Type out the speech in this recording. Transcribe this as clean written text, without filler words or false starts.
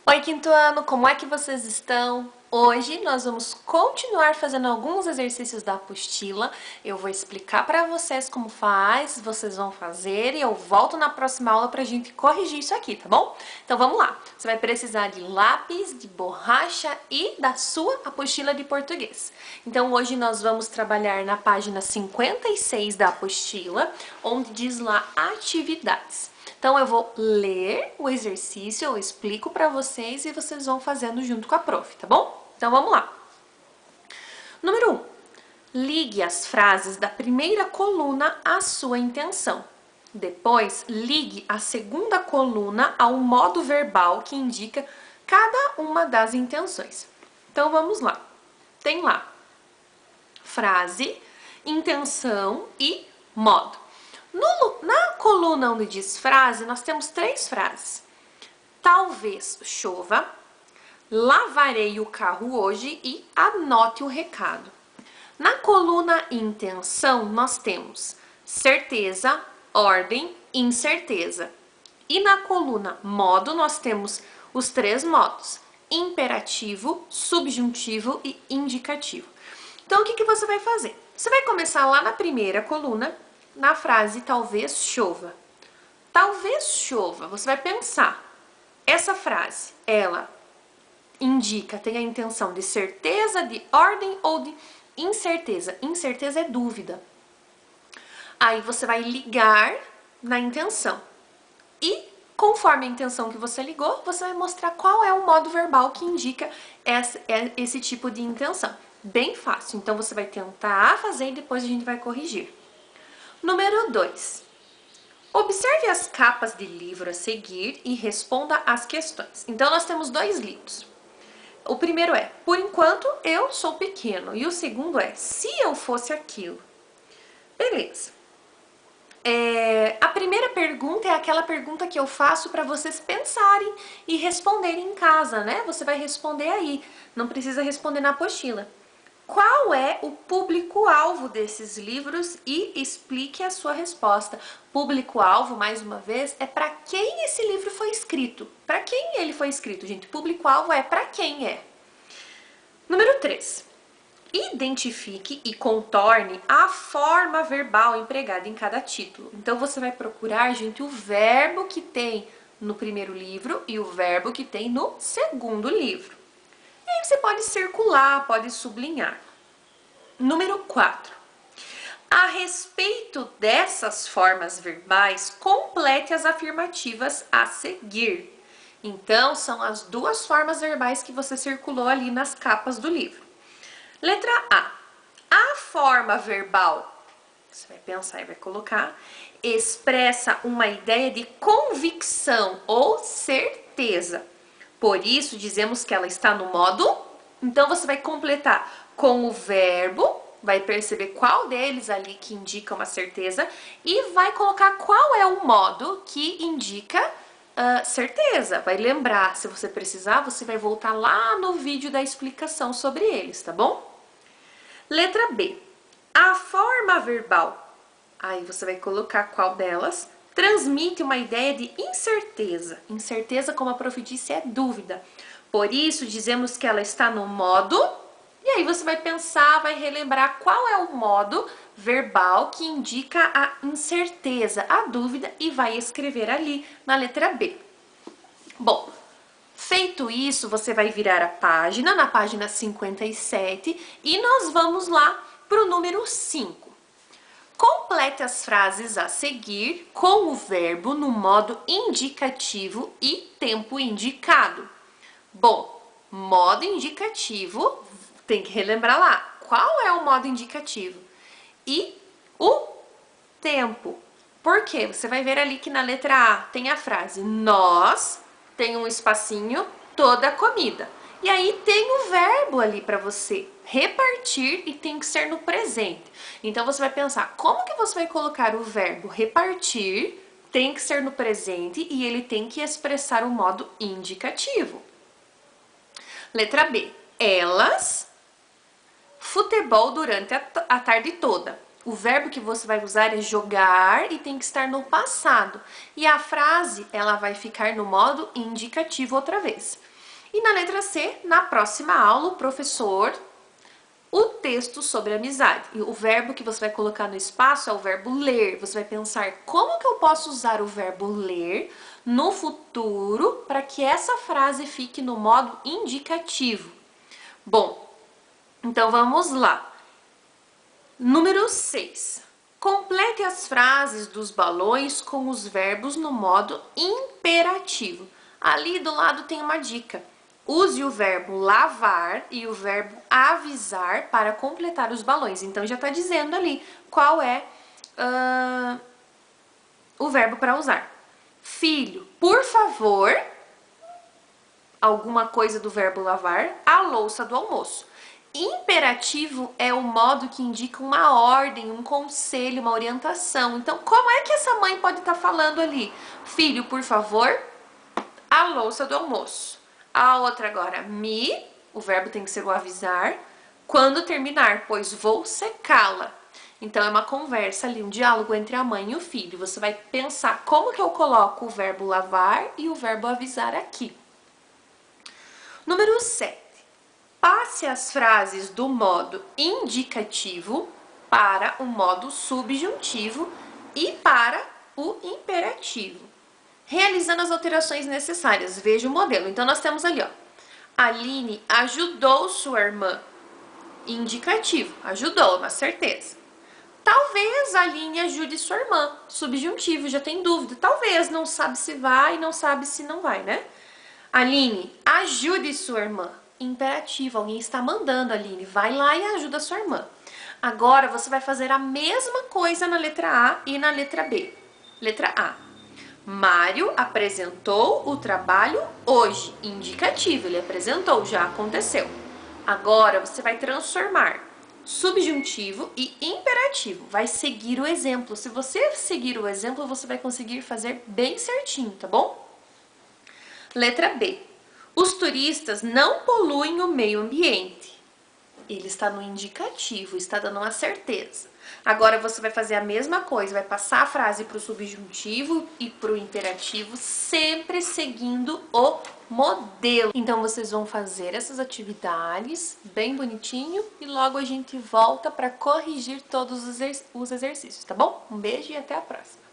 Oi, quinto ano, como é que vocês estão? Hoje nós vamos continuar fazendo alguns exercícios da apostila. Eu vou explicar para vocês como faz, vocês vão fazer e eu volto na próxima aula para a gente corrigir isso aqui, tá bom? Então vamos lá. Você vai precisar de lápis, de borracha e da sua apostila de português. Então hoje nós vamos trabalhar na página 56 da apostila, onde diz lá atividades. Então eu vou ler o exercício, eu explico para vocês e vocês vão fazendo junto com a prof, tá bom? Então vamos lá. Número 1. Ligue as frases da primeira coluna à sua intenção. Depois, ligue a segunda coluna ao modo verbal que indica cada uma das intenções. Então vamos lá. Tem lá frase, intenção e modo. Na coluna onde diz frase, nós temos 3 frases. Talvez chova, lavarei o carro hoje e anote o recado. Na coluna intenção, nós temos certeza, ordem, incerteza. E na coluna modo, nós temos os 3 modos: imperativo, subjuntivo e indicativo. Então, o que você vai fazer? Você vai começar lá na primeira coluna, na frase talvez chova. Talvez chova, você vai pensar, essa frase, ela indica, tem a intenção de certeza, de ordem ou de incerteza. Incerteza é dúvida. Aí você vai ligar na intenção. E conforme a intenção que você ligou, você vai mostrar qual é o modo verbal que indica esse tipo de intenção. Bem fácil, então você vai tentar fazer e depois a gente vai corrigir. Número 2. Observe as capas de livro a seguir e responda as questões. Então, nós temos 2 livros. O primeiro é, por enquanto, eu sou pequeno. E o segundo é, se eu fosse aquilo. Beleza. A primeira pergunta é aquela pergunta que eu faço para vocês pensarem e responderem em casa, né? Você vai responder aí, não precisa responder na apostila. Qual é o público-alvo desses livros e explique a sua resposta. Público-alvo, mais uma vez, é para quem esse livro foi escrito. Para quem ele foi escrito, gente? Público-alvo é para quem é. Número 3. Identifique e contorne a forma verbal empregada em cada título. Então, você vai procurar, gente, o verbo que tem no primeiro livro e o verbo que tem no segundo livro. E aí você pode circular, pode sublinhar. Número 4. A respeito dessas formas verbais, complete as afirmativas a seguir. Então, são as 2 formas verbais que você circulou ali nas capas do livro. Letra A. A forma verbal, você vai pensar e vai colocar, expressa uma ideia de convicção ou certeza. Por isso, dizemos que ela está no modo. Então, você vai completar com o verbo, vai perceber qual deles ali que indica uma certeza e vai colocar qual é o modo que indica certeza. Vai lembrar, se você precisar, você vai voltar lá no vídeo da explicação sobre eles, tá bom? Letra B. A forma verbal, aí você vai colocar qual delas, transmite uma ideia de incerteza. Incerteza, como a prof disse, é dúvida. Por isso, dizemos que ela está no modo, e aí você vai pensar, vai relembrar qual é o modo verbal que indica a incerteza, a dúvida, e vai escrever ali na letra B. Bom, feito isso, você vai virar a página, na página 57, e nós vamos lá para o número 5. Complete as frases a seguir com o verbo no modo indicativo e tempo indicado. Bom, modo indicativo, tem que relembrar lá. Qual é o modo indicativo? E o tempo. Por quê? Você vai ver ali que na letra A tem a frase nós, tem um espacinho, toda a comida. E aí tem o verbo ali para você repartir e tem que ser no presente. Então você vai pensar, como que você vai colocar o verbo repartir? Tem que ser no presente e ele tem que expressar o modo indicativo. Letra B. Elas, futebol durante a tarde toda. O verbo que você vai usar é jogar e tem que estar no passado. E a frase, ela vai ficar no modo indicativo outra vez. E na letra C, na próxima aula, o professor, o texto sobre amizade. E o verbo que você vai colocar no espaço é o verbo ler. Você vai pensar como que eu posso usar o verbo ler no futuro para que essa frase fique no modo indicativo. Bom, então vamos lá. Número 6. Complete as frases dos balões com os verbos no modo imperativo. Ali do lado tem uma dica. Use o verbo lavar e o verbo avisar para completar os balões. Então já está dizendo ali qual é o verbo para usar. Filho, por favor, alguma coisa do verbo lavar, a louça do almoço. Imperativo é o modo que indica uma ordem, um conselho, uma orientação. Então, como é que essa mãe pode estar falando ali? Filho, por favor, a louça do almoço. A outra agora, o verbo tem que ser o avisar, quando terminar, pois vou secá-la. Então, é uma conversa ali, um diálogo entre a mãe e o filho. Você vai pensar como que eu coloco o verbo lavar e o verbo avisar aqui. Número 7. Passe as frases do modo indicativo para o modo subjuntivo e para o imperativo, realizando as alterações necessárias. Veja o modelo. Então, nós temos ali, ó, Aline ajudou sua irmã. Indicativo, ajudou, uma certeza. Talvez a Aline ajude sua irmã. Subjuntivo, já tem dúvida. Talvez, não sabe se vai, não sabe se não vai, né? Aline, ajude sua irmã. Imperativo, alguém está mandando, Aline, vai lá e ajuda a sua irmã. Agora, você vai fazer a mesma coisa na letra A e na letra B. Letra A. Mário apresentou o trabalho hoje. Indicativo, ele apresentou, já aconteceu. Agora, você vai transformar subjuntivo e imperativo. Vai seguir o exemplo. Se você seguir o exemplo, você vai conseguir fazer bem certinho, tá bom? Letra B. Os turistas não poluem o meio ambiente. Ele está no indicativo, está dando uma certeza. Agora você vai fazer a mesma coisa, vai passar a frase para o subjuntivo e para o imperativo, sempre seguindo o modelo. Então vocês vão fazer essas atividades bem bonitinho e logo a gente volta para corrigir todos os exercícios, tá bom? Um beijo e até a próxima!